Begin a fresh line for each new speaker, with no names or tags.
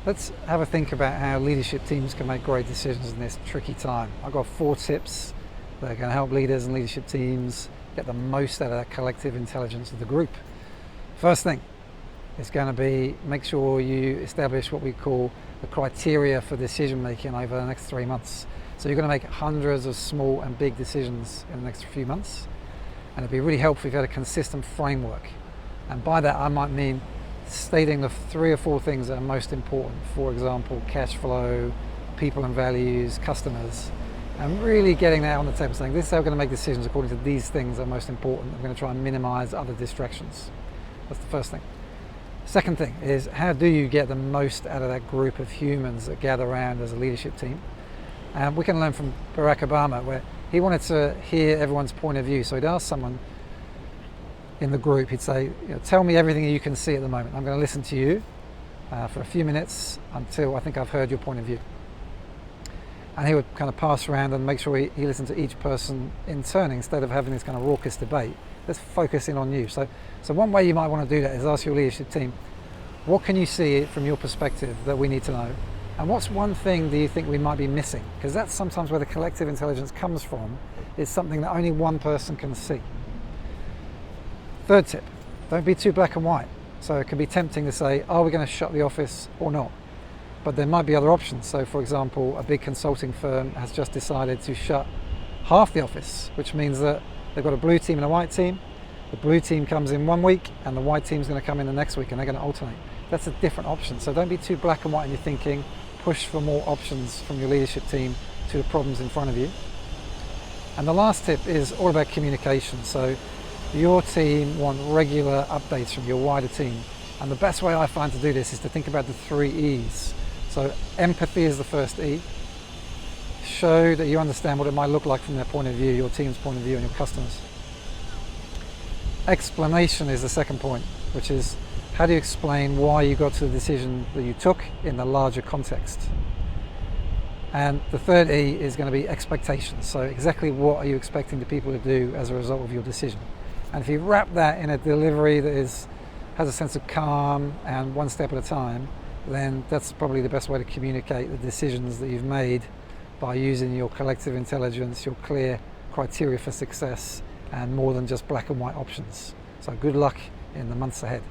Let's have a think about how leadership teams can make great decisions in this tricky time. I've got 4 tips that are going to help leaders and leadership teams get the most out of that collective intelligence of the group. First thing is going to be make sure you establish what we call the criteria for decision making over the next 3 months. So you're going to make hundreds of small and big decisions in the next few months, and it'd be really helpful if you had a consistent framework. And by that I might mean stating the 3 or 4 things that are most important. For example, cash flow, people and values, customers, and really getting that on the table, saying this is how we're going to make decisions according to these things that are most important. I'm going to try and minimize other distractions. That's the first thing. Second thing is, how do you get the most out of that group of humans that gather around as a leadership team? And we can learn from Barack Obama, where he wanted to hear everyone's point of view. So he'd ask someone in the group, he'd say, tell me everything you can see at the moment. I'm going to listen to you for a few minutes until I think I've heard your point of view. And he would kind of pass around and make sure he listened to each person in turn instead of having this kind of raucous debate. Let's focus in on you. So one way you might want to do that is ask your leadership team, what can you see from your perspective that we need to know? And what's one thing do you think we might be missing? Because that's sometimes where the collective intelligence comes from, is something that only one person can see. Third tip, don't be too black and white. So it can be tempting to say, are we going to shut the office or not? But there might be other options. So for example, a big consulting firm has just decided to shut half the office, which means that they've got a blue team and a white team. The blue team comes in 1 week and the white team's going to come in the next week, and they're going to alternate. That's a different option. So don't be too black and white in your thinking. Push for more options from your leadership team to the problems in front of you. And the last tip is all about communication. So your team want regular updates from your wider team. And the best way I find to do this is to think about the 3 E's. So empathy is the first E. Show that you understand what it might look like from their point of view, your team's point of view, and your customers. Explanation is the second point, which is how do you explain why you got to the decision that you took in the larger context. And the third E is going to be expectations. So exactly what are you expecting the people to do as a result of your decision? And if you wrap that in a delivery that has a sense of calm and one step at a time, then that's probably the best way to communicate the decisions that you've made, by using your collective intelligence, your clear criteria for success, and more than just black and white options. So good luck in the months ahead.